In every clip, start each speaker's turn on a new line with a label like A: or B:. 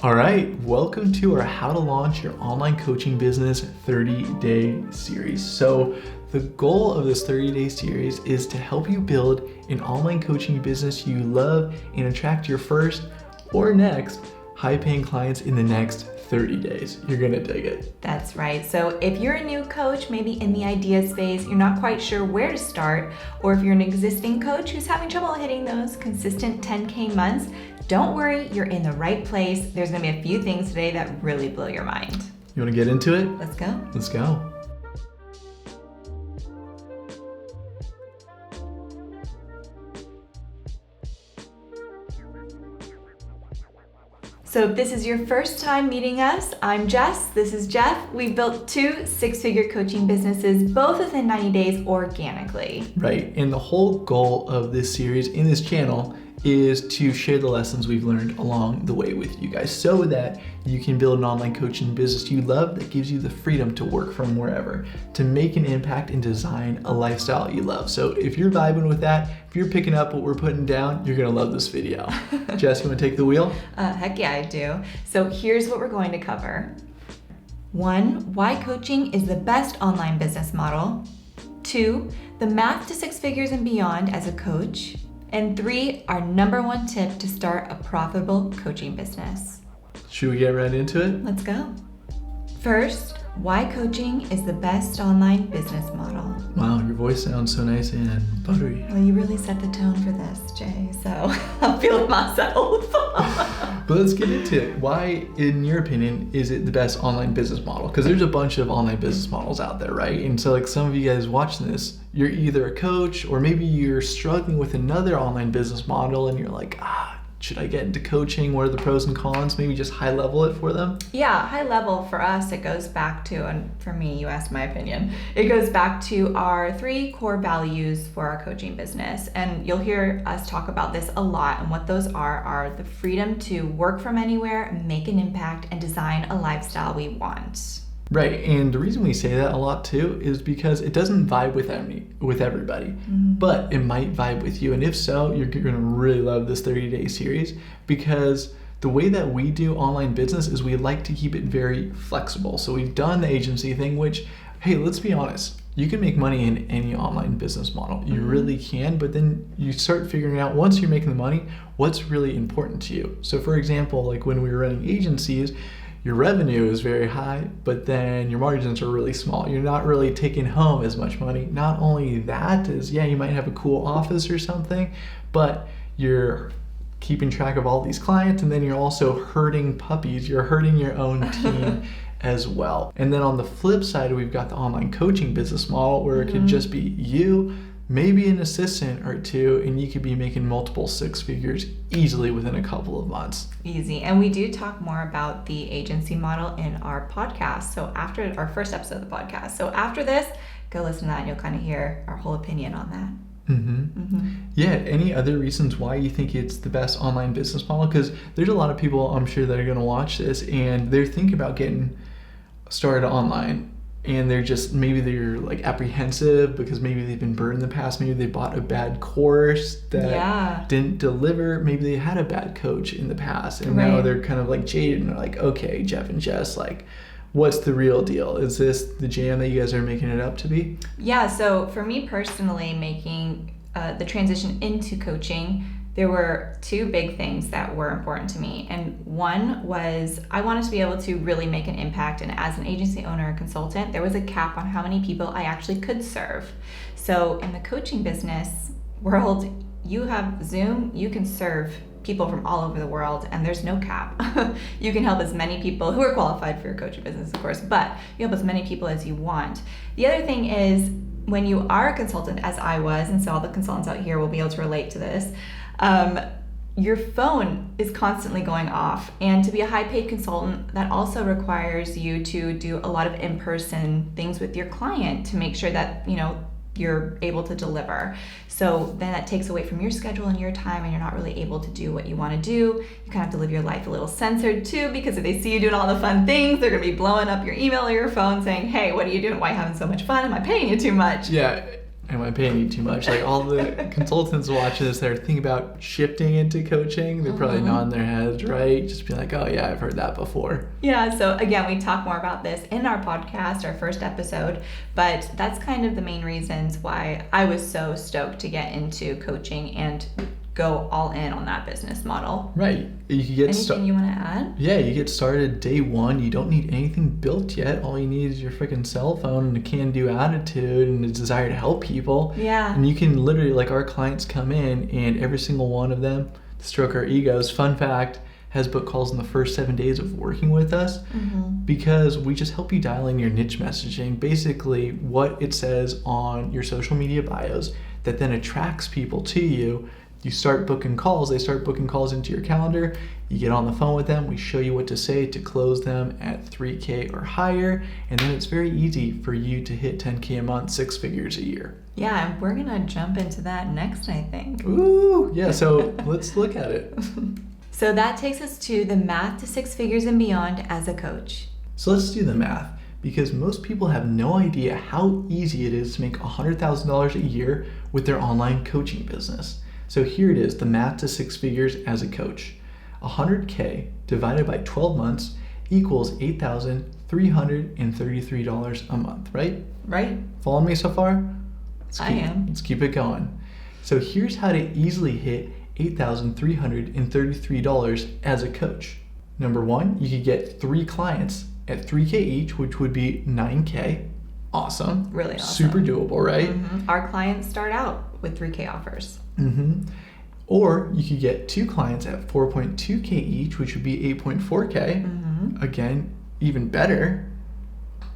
A: All right, welcome to our How to Launch Your Online Coaching Business 30-day series. So the goal of this 30-day series is to help you build an online coaching business you love and attract your first or next high-paying clients in the next 30 days. You're gonna dig it.
B: That's right. So if you're a new coach, maybe in the idea space, you're not quite sure where to start, or if you're an existing coach who's having trouble hitting those consistent 10K months, don't worry, you're in the right place. There's gonna be a few things today that really blow your mind.
A: You wanna get into it?
B: Let's go.
A: Let's go.
B: So if this is your first time meeting us, I'm Jess, this is Jeff. We've built 2 six-figure coaching businesses, both within 90 days organically.
A: Right, and the whole goal of this series in this channel is to share the lessons we've learned along the way with you guys so that you can build an online coaching business you love that gives you the freedom to work from wherever, to make an impact and design a lifestyle you love. So if you're vibing with that, if you're picking up what we're putting down, you're gonna love this video. Jess, you wanna take the wheel?
B: Heck yeah, I do. So here's what we're going to cover. 1, why coaching is the best online business model. 2, the math to 6 figures and beyond as a coach. And 3, our number 1 tip to start a profitable coaching business.
A: Should we get right into it?
B: Let's go. First, why coaching is the best online business model.
A: Wow, your voice sounds so nice and buttery.
B: Well, you really set the tone for this, Jay, so I'm feeling myself.
A: But let's get into it. Why, in your opinion, is it the best online business model? Because there's a bunch of online business models out there, right? And so like some of you guys watching this, you're either a coach or maybe you're struggling with another online business model and you're like, should I get into coaching? What are the pros and cons? Maybe just high level it for them.
B: Yeah, high level for us, it goes back to, and for me, you asked my opinion, it goes back to our 3 core values for our coaching business. And you'll hear us talk about this a lot. And what those are the freedom to work from anywhere, make an impact, and design a lifestyle we want.
A: Right, and the reason we say that a lot too is because it doesn't vibe with everybody, but it might vibe with you. And if so, you're gonna really love this 30-day series because the way that we do online business is we like to keep it very flexible. So we've done the agency thing, which, hey, let's be honest, you can make money in any online business model. You really can, but then you start figuring out once you're making the money, what's really important to you. So for example, like when we were running agencies, your revenue is very high, but then your margins are really small. You're not really taking home as much money. Not only that is, you might have a cool office or something, but you're keeping track of all these clients, and then you're also herding puppies. You're herding your own team as well. And then on the flip side, we've got the online coaching business model where it could just be you, maybe an assistant or 2, and you could be making multiple 6 figures easily within a couple of months.
B: Easy. And we do talk more about the agency model in our podcast. So after our first episode of the podcast. So after this, go listen to that and you'll kind of hear our whole opinion on that.
A: Yeah, any other reasons why you think it's the best online business model? Because there's a lot of people, I'm sure, that are going to watch this and they're thinking about getting started online. And maybe they're like apprehensive because maybe they've been burned in the past. Maybe they bought a bad course that didn't deliver. Maybe they had a bad coach in the past and now they're kind of like jaded and they're like, okay, Jeff and Jess, like, what's the real deal? Is this the jam that you guys are making it up to be?
B: Yeah, so for me personally, making the transition into coaching, there were 2 big things that were important to me. And one was I wanted to be able to really make an impact. And as an agency owner or consultant, there was a cap on how many people I actually could serve. So in the coaching business world, you have Zoom, you can serve people from all over the world and there's no cap. You can help as many people who are qualified for your coaching business, of course, but you help as many people as you want. The other thing is when you are a consultant, as I was, and so all the consultants out here will be able to relate to this, your phone is constantly going off. And to be a high-paid consultant, that also requires you to do a lot of in-person things with your client to make sure that, you're able to deliver. So then that takes away from your schedule and your time and you're not really able to do what you want to do. You kind of have to live your life a little censored too, because if they see you doing all the fun things, they're going to be blowing up your email or your phone saying, hey, what are you doing? Why are you having so much fun? Am I paying you too much?
A: Yeah. am I paying you too much? Like all the consultants watching this that are thinking about shifting into coaching, they're probably nodding their heads, right? Just being like, oh yeah, I've heard that before.
B: Yeah, so again, we talk more about this in our podcast, our first episode, but that's kind of the main reasons why I was so stoked to get into coaching and go all in on that business model.
A: Right. You can get
B: Anything you want to add?
A: Yeah, you get started day one. You don't need anything built yet. All you need is your freaking cell phone and a can-do attitude and a desire to help people.
B: Yeah.
A: And you can literally, like our clients come in and every single one of them, to stroke our egos, fun fact, has book calls in the first 7 days of working with us because we just help you dial in your niche messaging, basically what it says on your social media bios that then attracts people to you. You start booking calls, they start booking calls into your calendar, you get on the phone with them, we show you what to say to close them at 3K or higher, and then it's very easy for you to hit 10K a month, 6 figures a year.
B: Yeah, and we're going to jump into that next, I think.
A: Ooh, yeah, so let's look at it.
B: So that takes us to the math to 6 figures and beyond as a coach.
A: So let's do the math, because most people have no idea how easy it is to make $100,000 a year with their online coaching business. So here it is, the math to 6 figures as a coach. 100K divided by 12 months equals $8,333 a month, right?
B: Right.
A: Follow me so far?
B: I am.
A: Let's keep it going. So here's how to easily hit $8,333 as a coach. Number one, you could get 3 clients at 3K each, which would be 9K. Awesome.
B: Really awesome.
A: Super doable, right?
B: Our clients start out with 3K offers.
A: Or you could get 2 clients at 4.2K each, which would be 8.4K. Again, even better.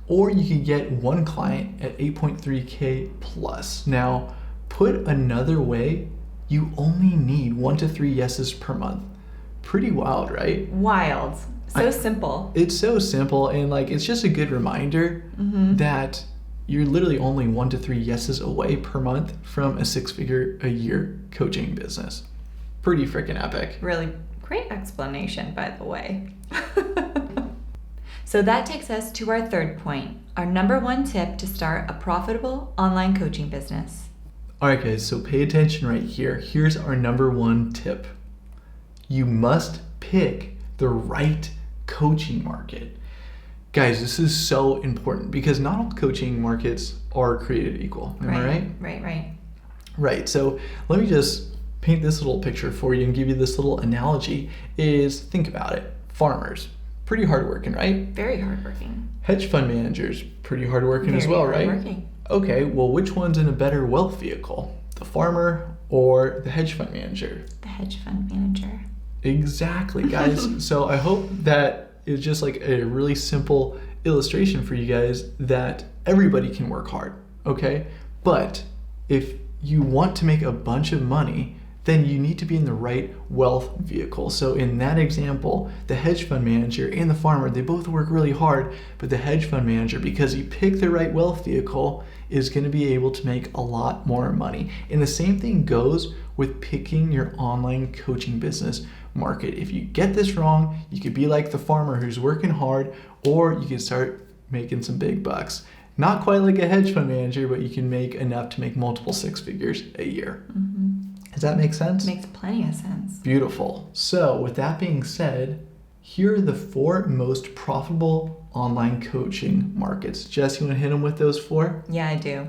A: Or you could get 1 client at 8.3K plus. Now, put another way, you only need 1 to 3 yeses per month. Pretty wild, right?
B: Wild. So simple.
A: It's so simple, and like it's just a good reminder that you're literally only 1 to 3 yeses away per month from a 6-figure a year coaching business. Pretty freaking epic.
B: Really great explanation, by the way. So that takes us to our third point, our number 1 tip to start a profitable online coaching business.
A: All right, guys, so pay attention right here. Here's our number 1 tip. You must pick the right coaching market. Guys, this is so important because not all coaching markets are created equal. Am I right?
B: Right.
A: Right. So let me just paint this little picture for you and give you this little analogy is think about it. Farmers, pretty hardworking, right?
B: Very hardworking.
A: Hedge fund managers, pretty hardworking as well, right?
B: Hardworking.
A: Okay, well, which one's in a better wealth vehicle? The farmer or the hedge fund manager?
B: The hedge fund manager.
A: Exactly, guys. So I hope that is just like a really simple illustration for you guys that everybody can work hard, okay? But if you want to make a bunch of money, then you need to be in the right wealth vehicle. So in that example, the hedge fund manager and the farmer, they both work really hard, but the hedge fund manager, because he picked the right wealth vehicle, is going to be able to make a lot more money. And the same thing goes with picking your online coaching business market. If you get this wrong, you could be like the farmer who's working hard, or you can start making some big bucks. Not quite like a hedge fund manager, but you can make enough to make multiple 6 figures a year. Does that make sense?
B: Makes plenty of sense.
A: Beautiful. So with that being said, here are the 4 most profitable online coaching markets. Jess, you want to hit them with those 4?
B: Yeah, I do.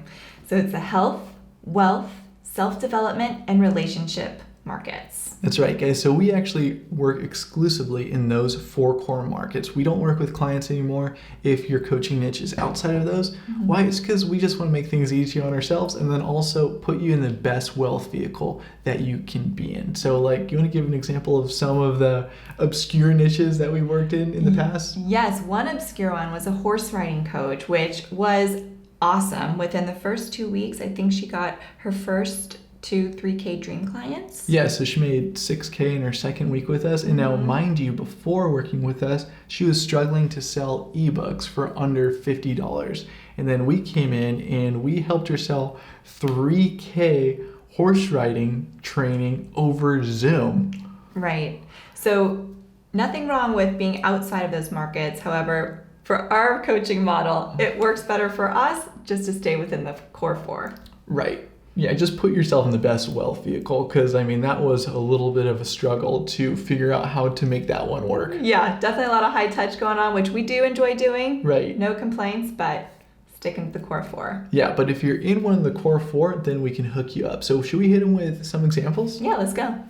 B: So it's the health, wealth, self-development, and relationship markets.
A: That's right, guys. So we actually work exclusively in those 4 core markets. We don't work with clients anymore if your coaching niche is outside of those. Why? It's because we just want to make things easier on ourselves and then also put you in the best wealth vehicle that you can be in. So like, you want to give an example of some of the obscure niches that we worked in the past?
B: Yes, one obscure one was a horse riding coach, which was awesome. Within the first 2 weeks, I think she got her first 3K dream clients.
A: Yeah, so she made 6K in her second week with us. And now, mind you, before working with us, she was struggling to sell ebooks for under $50. And then we came in and we helped her sell 3K horse riding training over Zoom.
B: Right. So nothing wrong with being outside of those markets. However, for our coaching model, it works better for us just to stay within the core 4.
A: Right. Yeah, just put yourself in the best wealth vehicle, because I mean that was a little bit of a struggle to figure out how to make that one work.
B: Yeah, definitely a lot of high touch going on, which we do enjoy doing.
A: Right.
B: No complaints, but sticking to the core 4.
A: Yeah, but if you're in one of the core 4, then we can hook you up. So should we hit them with some examples?
B: Yeah, let's go.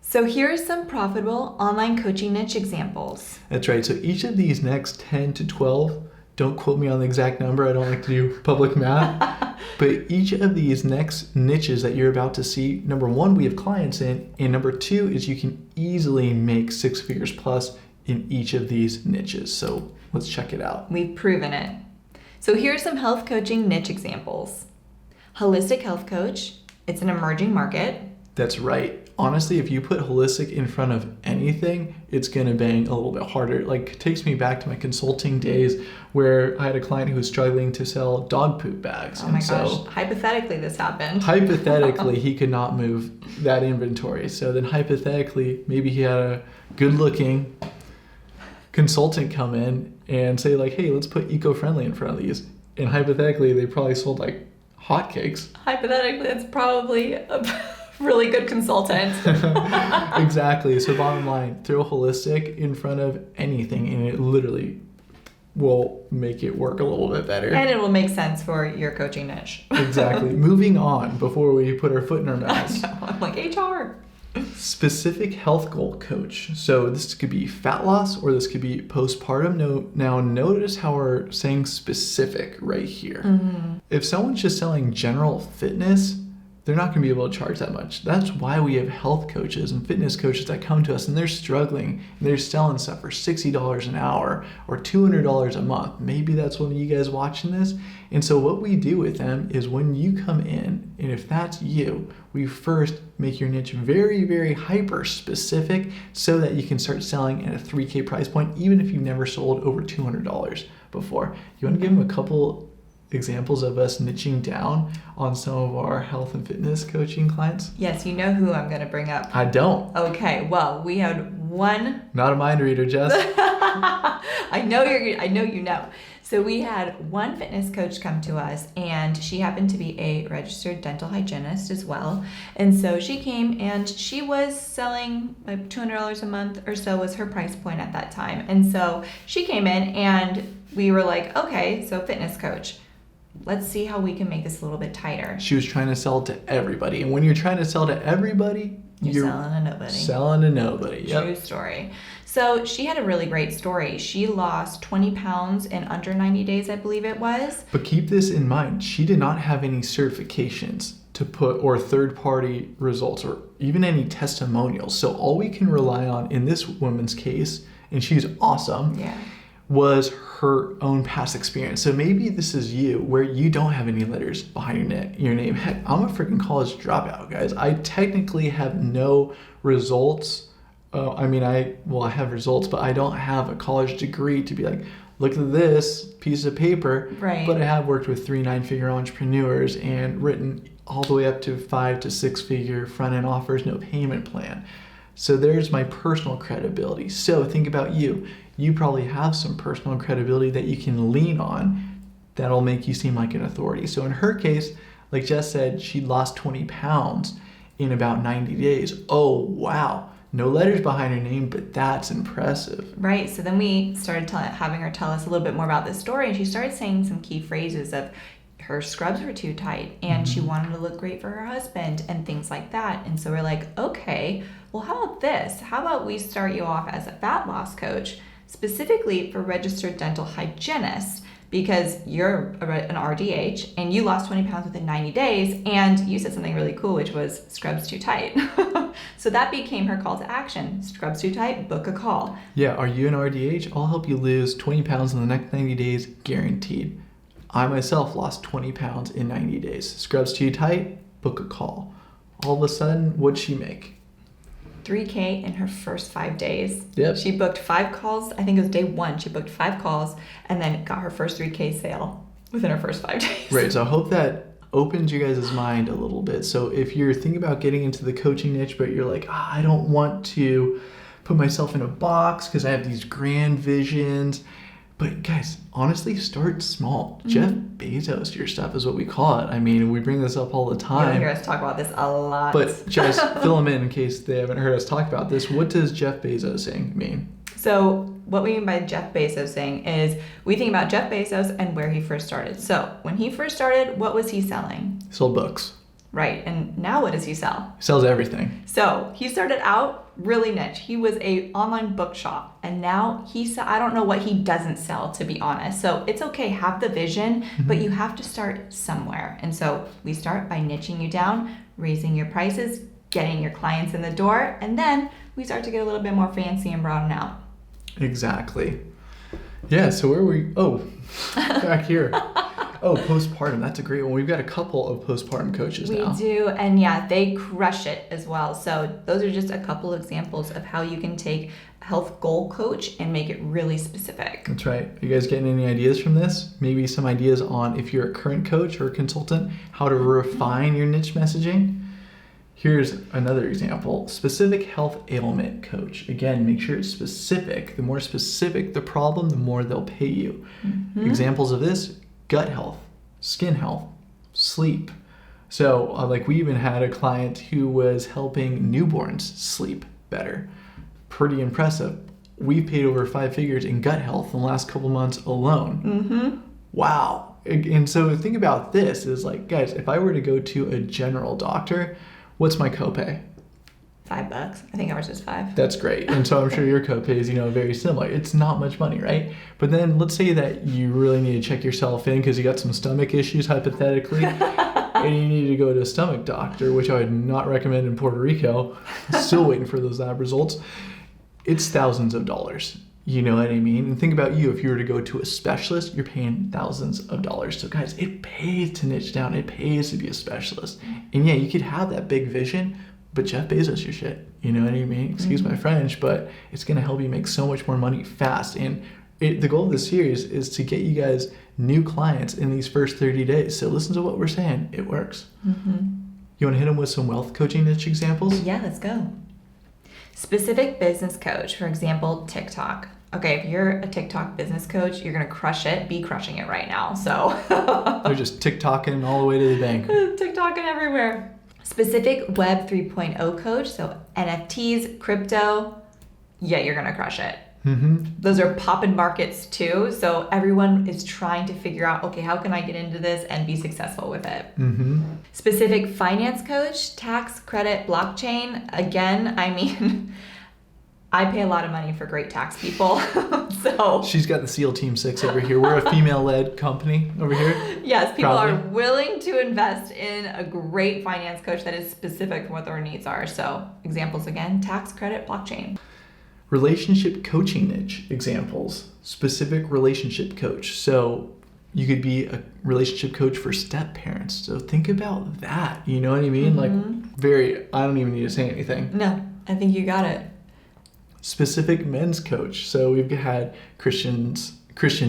B: So here are some profitable online coaching niche examples.
A: That's right. So each of these next 10 to 12, don't quote me on the exact number, I don't like to do public math, but each of these next niches that you're about to see, number 1, we have clients in, and number 2 is you can easily make 6 figures plus in each of these niches. So let's check it out.
B: We've proven it. So here are some health coaching niche examples. Holistic health coach, it's an emerging market.
A: That's right. Honestly, if you put holistic in front of anything, it's going to bang a little bit harder. Like, it takes me back to my consulting days where I had a client who was struggling to sell dog poop bags.
B: Oh my gosh, hypothetically this happened.
A: Hypothetically, he could not move that inventory. So then hypothetically, maybe he had a good-looking consultant come in and say like, hey, let's put eco-friendly in front of these. And hypothetically, they probably sold like hotcakes.
B: Hypothetically, it's probably a really good consultant.
A: Exactly. So bottom line, throw holistic in front of anything and it literally will make it work a little bit better.
B: And it will make sense for your coaching niche.
A: Exactly. Moving on before we put our foot in our mouths.
B: I know, I'm like HR.
A: Specific health goal coach. So this could be fat loss or this could be postpartum. Now notice how we're saying specific right here. Mm-hmm. If someone's just selling general fitness, they're not going to be able to charge that much. That's why we have health coaches and fitness coaches that come to us and they're struggling and they're selling stuff for $60 an hour or $200 a month. Maybe that's one of you guys watching this. And so what we do with them is when you come in, and if that's you, we first make your niche very, very hyper specific so that you can start selling at a $3K price point, even if you've never sold over $200 before. You want to give them a couple examples of us niching down on some of our health and fitness coaching clients?
B: Yes, you know who I'm going to bring up.
A: I don't.
B: Okay, well, we had one.
A: Not a mind reader, Jess.
B: I know you know. So we had one fitness coach come to us, and she happened to be a registered dental hygienist as well. And so she came and she was selling like $200 a month or so was her price point at that time. And so she came in and we were like, okay, so fitness coach. Let's see how we can make this a little bit tighter.
A: She was trying to sell to everybody. And when you're trying to sell to everybody,
B: you're selling to nobody.
A: Selling to nobody. Yep.
B: True story. So she had a really great story. She lost 20 pounds in under 90 days, I believe it was.
A: But keep this in mind. She did not have any certifications to put or third-party results or even any testimonials. So all we can rely on in this woman's case, and she's awesome, was her own past experience. So maybe this is you where you don't have any letters behind your name. Heck, I'm a freaking college dropout, guys. I technically have no results. I have results, but I don't have a college degree to be like, look at this piece of paper.
B: Right.
A: But I have worked with 3 9-figure entrepreneurs and written all the way up to 5 to 6 figure front-end offers, no payment plan. So there's my personal credibility. So think about you. You probably have some personal credibility that you can lean on that'll make you seem like an authority. So in her case, like Jess said, she lost 20 pounds in about 90 days. Oh, wow. No letters behind her name, but that's impressive.
B: Right. So then we started having her tell us a little bit more about this story. And she started saying some key phrases of her scrubs were too tight and she wanted to look great for her husband and things like that. And so we're like, okay, well, how about this? How about we start you off as a fat loss coach, specifically for registered dental hygienists, because you're an RDH and you lost 20 pounds within 90 days and you said something really cool, which was scrubs too tight. So that became her call to action. Scrubs too tight, book a call.
A: Yeah, are you an RDH? I'll help you lose 20 pounds in the next 90 days, guaranteed. I myself lost 20 pounds in 90 days. Scrubs too tight, book a call. All of a sudden, what'd she make?
B: $3K in her first 5 days.
A: Yep.
B: She booked 5 calls. I think it was day 1. She booked 5 calls and then got her first $3K sale within her first 5 days.
A: Right. So I hope that opens you guys' mind a little bit. So if you're thinking about getting into the coaching niche, but you're like, I don't want to put myself in a box because I have these grand visions, But guys, honestly, start small. Jeff Bezos, your stuff is what we call it. I mean, we bring this up all the time.
B: You'll hear us talk about this a lot.
A: But just fill them in case they haven't heard us talk about this. What does Jeff Bezos mean?
B: So what we mean by Jeff Bezos is we think about Jeff Bezos and where he first started. So when he first started, what was he selling?
A: He sold books.
B: Right. And now what does he sell?
A: He sells everything.
B: So he started out really niche. He was a online bookshop, and now I don't know what he doesn't sell, to be honest. So it's okay, have the vision, but you have to start somewhere. And so we start by niching you down, raising your prices, getting your clients in the door, and then we start to get a little bit more fancy and broaden out.
A: Exactly. Yeah, so where are we? Oh, back here. Oh, postpartum. That's a great one. We've got a couple of postpartum coaches now.
B: We do, and yeah, they crush it as well. So those are just a couple of examples of how you can take a health goal coach and make it really specific.
A: That's right. Are you guys getting any ideas from this? Maybe some ideas on, if you're a current coach or a consultant, how to refine your niche messaging? Here's another example. Specific health ailment coach. Again, make sure it's specific. The more specific the problem, the more they'll pay you. Examples of this: gut health, skin health, sleep. So like we even had a client who was helping newborns sleep better. Pretty impressive. We paid over 5 figures in gut health in the last couple months alone. Wow. And so think about this is like, guys, if I were to go to a general doctor, what's my copay?
B: $5. I think ours is $5.
A: That's great. And so I'm sure your copay is, very similar. It's not much money, right? But then let's say that you really need to check yourself in because you got some stomach issues, hypothetically, and you need to go to a stomach doctor, which I would not recommend in Puerto Rico. Still waiting for those lab results. It's thousands of dollars. You know what I mean? And think about you. If you were to go to a specialist, you're paying thousands of dollars. So guys, it pays to niche down. It pays to be a specialist. And yeah, you could have that big vision, but Jeff Bezos your shit. You know what I mean? Excuse my French, but it's going to help you make so much more money fast. And the goal of this series is to get you guys new clients in these first 30 days. So listen to what we're saying. It works. You want to hit them with some wealth coaching niche examples?
B: Yeah, let's go. Specific business coach, for example, TikTok. Okay, if you're a TikTok business coach, you're going to crush it. Be crushing it right now. So
A: they're just TikToking all the way to the bank.
B: TikToking everywhere. Specific Web 3.0 coach, so NFTs, crypto. Yeah, you're going to crush it. Those are poppin' markets too. So everyone is trying to figure out, okay, how can I get into this and be successful with it? Specific finance coach, tax, credit, blockchain. Again, I mean, I pay a lot of money for great tax people. So
A: she's got the SEAL Team 6 over here. We're a female-led company over here.
B: Yes, people are willing to invest in a great finance coach that is specific for what their needs are. So examples again, tax, credit, blockchain.
A: Relationship coaching niche examples. Specific relationship coach. So you could be a relationship coach for step parents. So think about that. You know what I mean? Like I don't even need to say anything.
B: No, I think you got it.
A: Specific men's coach. So we've had Christian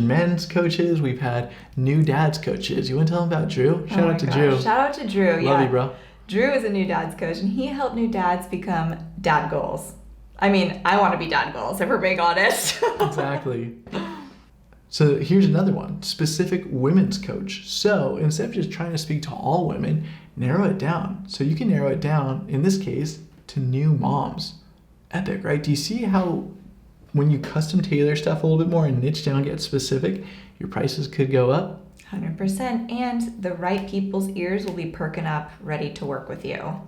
A: men's coaches. We've had new dads coaches. You want to tell them about Drew? Shout out to Drew.
B: Shout out to Drew.
A: Love you, bro.
B: Drew is a new dads coach, and he helped new dads become dad goals. I mean, I want to be dad goals, if we're being honest.
A: Exactly. So here's another one. Specific women's coach. So instead of just trying to speak to all women, narrow it down. So you can narrow it down, in this case, to new moms. Epic, right? Do you see how when you custom tailor stuff a little bit more and niche down, get specific, your prices could go up?
B: 100%. And the right people's ears will be perking up, ready to work with you.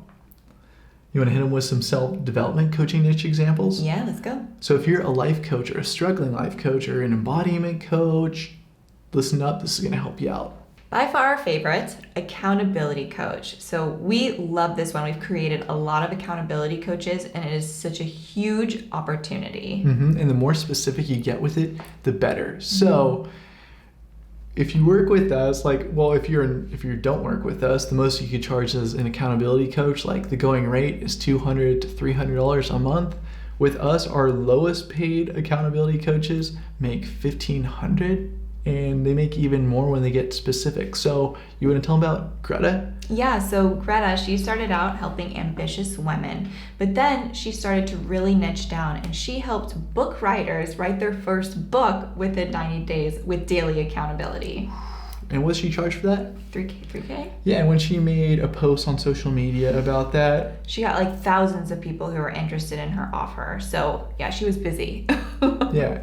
A: You want to hit them with some self-development coaching niche examples?
B: Yeah, let's go.
A: So if you're a life coach or a struggling life coach or an embodiment coach, listen up. This is going to help you out.
B: By far our favorite, accountability coach. So we love this one. We've created a lot of accountability coaches, and it is such a huge opportunity.
A: And the more specific you get with it, the better. So if you work with us, if you don't work with us, the most you could charge as an accountability coach, like the going rate is $200 to $300 a month. With us, our lowest paid accountability coaches make $1,500 and they make even more when they get specific. So you want to tell them about Greta?
B: Yeah, so Greta, she started out helping ambitious women, but then she started to really niche down, and she helped book writers write their first book within 90 days with daily accountability.
A: And what did she charge for that?
B: $3K?
A: Yeah, and when she made a post on social media about that,
B: she got like thousands of people who were interested in her offer. So yeah, she was busy.
A: Yeah.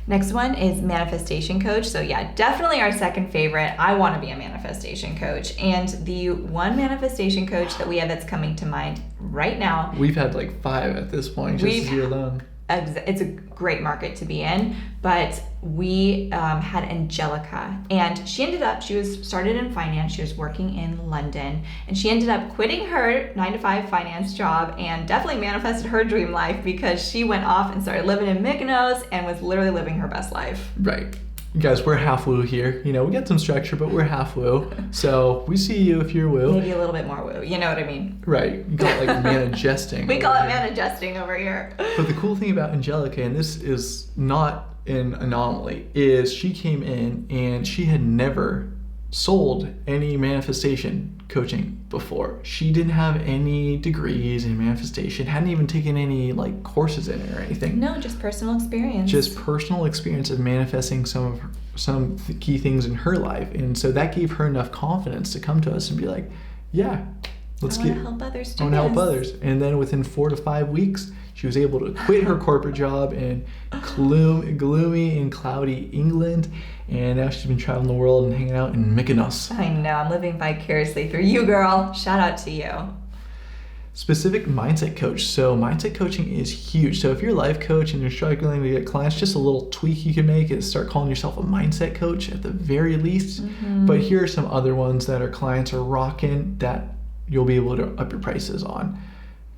B: Next one is manifestation coach. So yeah, definitely our second favorite. I want to be a manifestation coach. And the one manifestation coach that we have that's coming to mind right now.
A: We've had like 5 at this point, just as you alone.
B: It's a great market to be in, but we had Angelica, and she was started in finance. She was working in London, and she ended up quitting her 9-to-5 finance job and definitely manifested her dream life, because she went off and started living in Mykonos and was literally living her best life.
A: Right. Guys, we're half woo here. You know, we got some structure, but we're half woo. So we see you if you're woo.
B: Maybe a little bit more woo. You know what I mean?
A: Right. You call it like manifesting.
B: We call it manifesting over here.
A: But the cool thing about Angelica, and this is not an anomaly, is she came in and she had never sold any manifestation coaching before. She didn't have any degrees in manifestation, hadn't even taken any like courses in it or anything.
B: No, just personal experience.
A: Just personal experience of manifesting some key things in her life. And so that gave her enough confidence to come to us and be like, yeah,
B: I want to help others do
A: I want to help others. And then within 4 to 5 weeks, she was able to quit her corporate job in gloomy and cloudy England. And now she's been traveling the world and hanging out in Mykonos.
B: I know, I'm living vicariously through you, girl. Shout out to you.
A: Specific mindset coach. So mindset coaching is huge. So if you're a life coach and you're struggling to get clients, just a little tweak you can make is start calling yourself a mindset coach at the very least. Mm-hmm. But here are some other ones that our clients are rocking that you'll be able to up your prices on.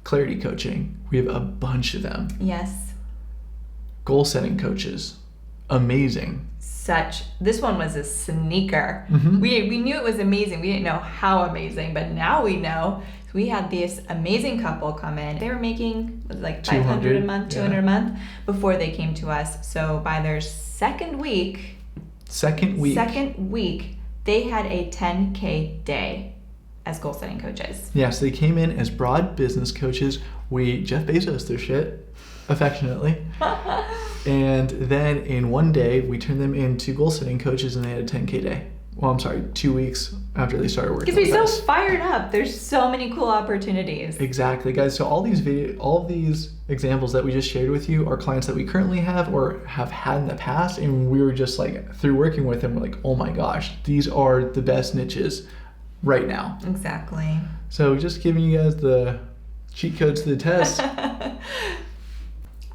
A: Clarity coaching. We have a bunch of them.
B: Yes.
A: Goal setting coaches. Amazing.
B: This one was a sneaker.
A: Mm-hmm.
B: We knew it was amazing. We didn't know how amazing, but now we know. We had this amazing couple come in. They were making like $500 a month, $200 a month before they came to us. So by their second week, they had a 10K day as goal setting coaches.
A: Yeah, so they came in as broad business coaches. We Jeff Bezos their shit, affectionately. And then in one day, we turned them into goal setting coaches and they had a 10K day. Well, I'm sorry, 2 weeks after they started working.
B: Because we're so fired up. There's so many cool opportunities.
A: Exactly, guys. So all of these examples that we just shared with you are clients that we currently have or have had in the past. And we were just like, through working with them, we're like, oh my gosh, these are the best niches right now.
B: Exactly.
A: So just giving you guys the cheat codes to the test.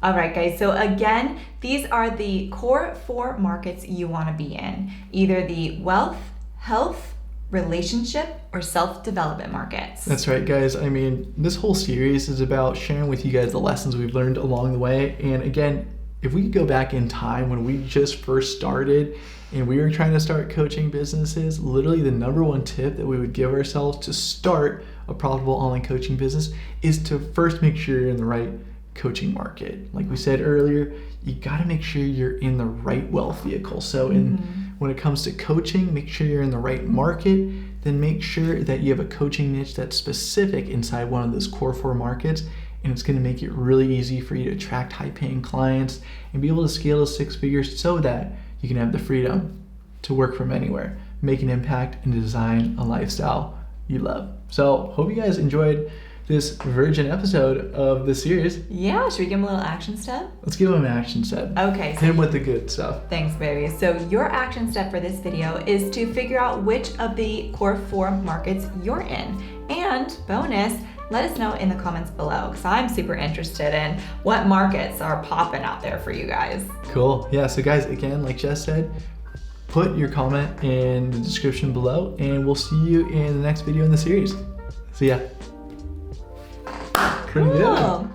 B: All right, guys. So again, these are the core 4 markets you want to be in. Either the wealth, health, relationship, or self-development markets.
A: That's right, guys. I mean, this whole series is about sharing with you guys the lessons we've learned along the way. And again, if we could go back in time when we just first started and we were trying to start coaching businesses, literally the number one tip that we would give ourselves to start a profitable online coaching business is to first make sure you're in the right coaching market. Like we said earlier, you got to make sure you're in the right wealth vehicle. So when it comes to coaching, make sure you're in the right market. Then make sure that you have a coaching niche that's specific inside one of those core 4 markets. And it's going to make it really easy for you to attract high-paying clients and be able to scale to 6 figures so that you can have the freedom to work from anywhere, make an impact, and design a lifestyle you love. So hope you guys enjoyed this virgin episode of the series.
B: Yeah, should we give him a little action step?
A: Let's give him an action step.
B: Okay.
A: Hit him with the good stuff.
B: Thanks, baby. So your action step for this video is to figure out which of the core 4 markets you're in. And bonus, let us know in the comments below, because I'm super interested in what markets are popping out there for you guys.
A: Cool. Yeah, so guys, again, like Jess said, put your comment in the description below, and we'll see you in the next video in the series. See ya.
B: Cool.